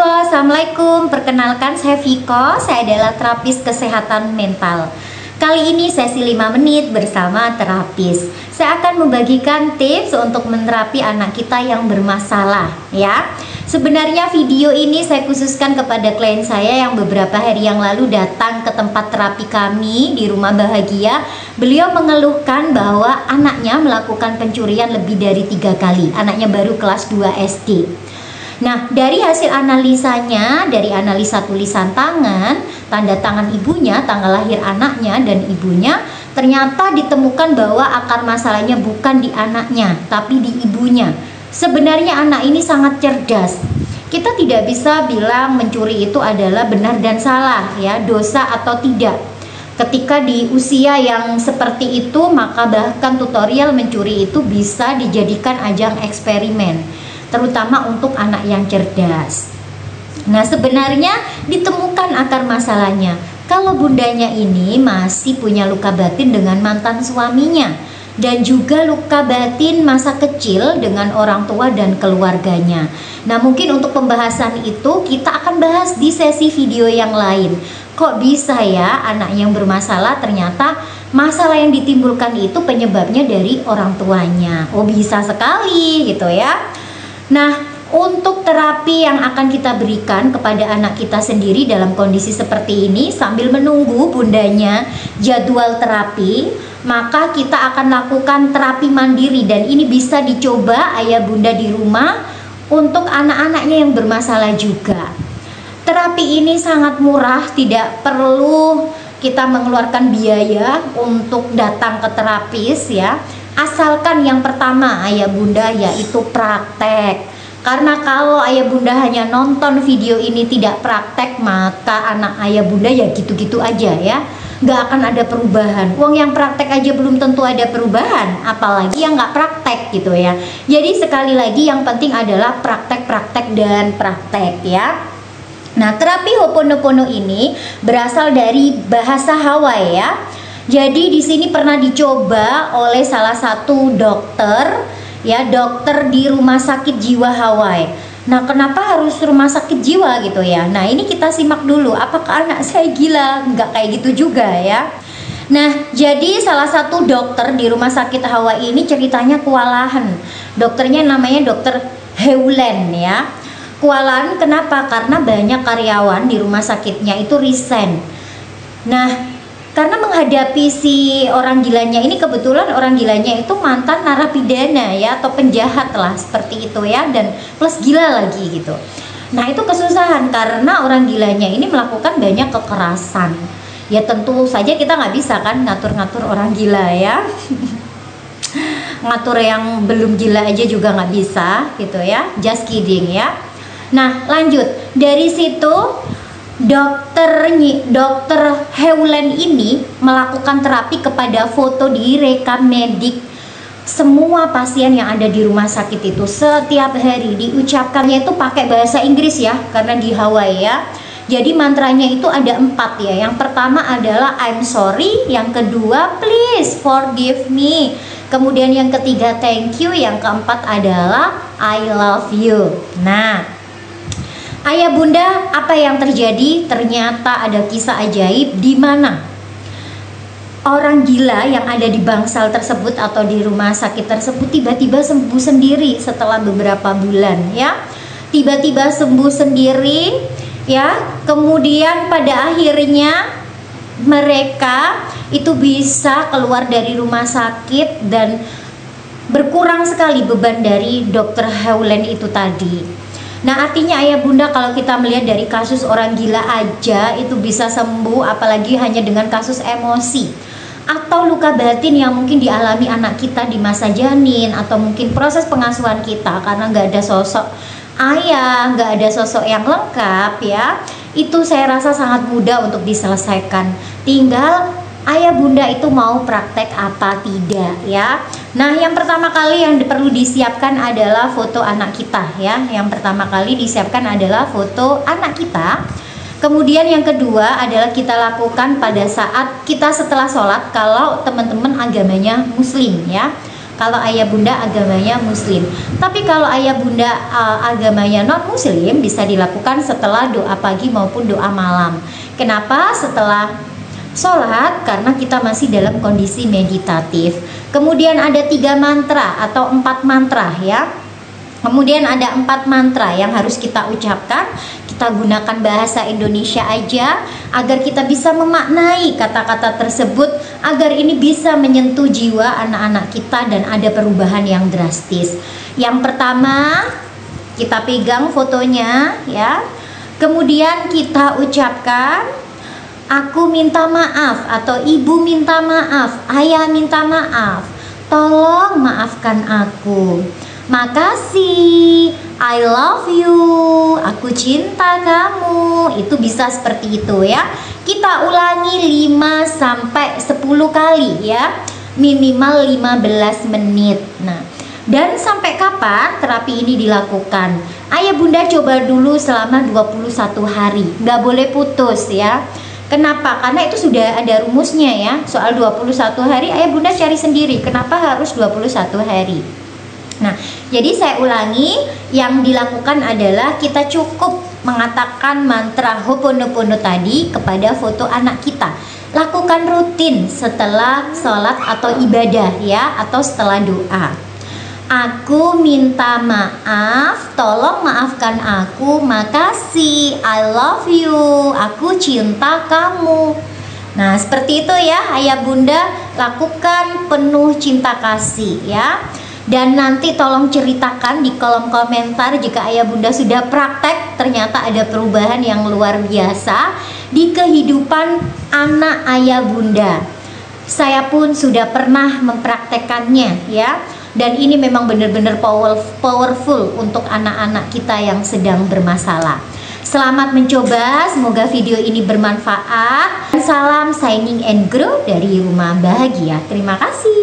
Halo, Assalamualaikum. Perkenalkan, saya Viko. Saya adalah terapis kesehatan mental. Kali ini sesi 5 menit bersama terapis. Saya akan membagikan tips untuk menerapi anak kita yang bermasalah, ya. Sebenarnya video ini saya khususkan kepada klien saya yang beberapa hari yang lalu datang ke tempat terapi kami di Rumah Bahagia. Beliau mengeluhkan bahwa anaknya melakukan pencurian lebih dari 3 kali. Anaknya baru kelas 2 SD. Nah, dari hasil analisanya, dari analisa tulisan tangan, tanda tangan ibunya, tanggal lahir anaknya dan ibunya, ternyata ditemukan bahwa akar masalahnya bukan di anaknya, tapi di ibunya. Sebenarnya anak ini sangat cerdas. Kita tidak bisa bilang mencuri itu adalah benar dan salah, ya, dosa atau tidak. Ketika di usia yang seperti itu, maka bahkan tutorial mencuri itu bisa dijadikan ajang eksperimen, terutama untuk anak yang cerdas. Nah, sebenarnya ditemukan akar masalahnya. Kalau bundanya ini masih punya luka batin dengan mantan suaminya, dan juga luka batin masa kecil dengan orang tua dan keluarganya. Nah, mungkin untuk pembahasan itu kita akan bahas di sesi video yang lain. Kok bisa ya anak yang bermasalah ternyata masalah yang ditimbulkan itu penyebabnya dari orang tuanya? Oh, bisa sekali gitu ya. Nah, untuk terapi yang akan kita berikan kepada anak kita sendiri dalam kondisi seperti ini, sambil menunggu bundanya jadwal terapi, maka kita akan lakukan terapi mandiri, dan ini bisa dicoba ayah bunda di rumah untuk anak-anaknya yang bermasalah juga. Terapi ini sangat murah, tidak perlu kita mengeluarkan biaya untuk datang ke terapis, ya. Asalkan yang pertama ayah bunda yaitu praktek. Karena kalau ayah bunda hanya nonton video ini tidak praktek, maka anak ayah bunda ya gitu-gitu aja, ya. Nggak akan ada perubahan. Uang yang praktek aja belum tentu ada perubahan, apalagi yang nggak praktek gitu ya. Jadi sekali lagi yang penting adalah praktek dan praktek, ya. Nah, terapi Ho'oponopono ini berasal dari bahasa Hawaii, ya. Jadi di sini pernah dicoba oleh salah satu dokter, ya, dokter di rumah sakit jiwa Hawaii. Nah, kenapa harus rumah sakit jiwa gitu ya? Nah, ini kita simak dulu. Apakah anak saya gila? Nggak kayak gitu juga ya. Nah, jadi salah satu dokter di rumah sakit Hawaii ini ceritanya kewalahan. Dokternya namanya dokter Heulen, ya. Kewalahan kenapa? Karena banyak karyawan di rumah sakitnya itu resign. Nah, karena menghadapi si orang gilanya ini, kebetulan orang gilanya itu mantan narapidana, ya, atau penjahat lah seperti itu ya, dan plus gila lagi gitu. Nah, itu kesusahan karena orang gilanya ini melakukan banyak kekerasan. Ya tentu saja kita nggak bisa kan ngatur-ngatur orang gila, ya. Ngatur yang belum gila aja juga nggak bisa gitu ya, just kidding ya. Nah, lanjut dari situ Dokter Heulen ini melakukan terapi kepada foto di rekam medik semua pasien yang ada di rumah sakit itu setiap hari. Diucapkannya itu pakai bahasa Inggris ya, karena di Hawaii ya. Jadi mantranya itu ada 4 ya. Yang pertama adalah I'm sorry, yang kedua please forgive me, kemudian yang ketiga thank you, yang keempat adalah I love you. Nah, ayah bunda, apa yang terjadi? Ternyata ada kisah ajaib di mana orang gila yang ada di bangsal tersebut atau di rumah sakit tersebut tiba-tiba sembuh sendiri setelah beberapa bulan, ya. Tiba-tiba sembuh sendiri, ya. Kemudian pada akhirnya mereka itu bisa keluar dari rumah sakit dan berkurang sekali beban dari dokter Heulen itu tadi. Nah, artinya ayah bunda, kalau kita melihat dari kasus orang gila aja itu bisa sembuh, apalagi hanya dengan kasus emosi atau luka batin yang mungkin dialami anak kita di masa janin, atau mungkin proses pengasuhan kita karena nggak ada sosok ayah, nggak ada sosok yang lengkap, ya. Itu saya rasa sangat mudah untuk diselesaikan. Tinggal ayah bunda itu mau praktek apa tidak, ya. Nah, yang pertama kali yang perlu disiapkan adalah foto anak kita, ya. Yang pertama kali disiapkan adalah foto anak kita. Kemudian yang kedua adalah kita lakukan pada saat kita setelah sholat, kalau teman-teman agamanya muslim, ya. kalau ayah bunda agamanya muslim. Tapi kalau ayah bunda agamanya non muslim, bisa dilakukan setelah doa pagi maupun doa malam. Kenapa? Setelah sholat, karena kita masih dalam kondisi meditatif. Kemudian ada 3 mantra atau 4 mantra ya. Kemudian ada 4 mantra yang harus kita ucapkan. Kita gunakan bahasa Indonesia aja agar kita bisa memaknai kata-kata tersebut, agar ini bisa menyentuh jiwa anak-anak kita dan ada perubahan yang drastis. Yang pertama, kita pegang fotonya ya. Kemudian kita ucapkan, aku minta maaf, atau ibu minta maaf, ayah minta maaf, tolong maafkan aku. Makasih, I love you, aku cinta kamu. Itu bisa seperti itu ya. Kita ulangi 5-10 kali ya, minimal 15 menit. Nah, dan sampai kapan terapi ini dilakukan? Ayah bunda coba dulu selama 21 hari, nggak boleh putus ya. Kenapa? Karena itu sudah ada rumusnya ya. Soal 21 hari ayah bunda cari sendiri, kenapa harus 21 hari. Nah, jadi saya ulangi, yang dilakukan adalah kita cukup mengatakan mantra Ho'oponopono tadi kepada foto anak kita. Lakukan rutin setelah sholat atau ibadah ya, atau setelah doa. Aku minta maaf, tolong maafkan aku, makasih, I love you, aku cinta kamu. Nah, seperti itu ya ayah bunda, lakukan penuh cinta kasih ya. Dan nanti tolong ceritakan di kolom komentar jika ayah bunda sudah praktek, ternyata ada perubahan yang luar biasa di kehidupan anak ayah bunda. Saya pun sudah pernah mempraktekannya ya. Dan ini memang benar-benar powerful untuk anak-anak kita yang sedang bermasalah. Selamat mencoba, semoga video ini bermanfaat. Salam Shining and Grow dari Rumah Bahagia. Terima kasih.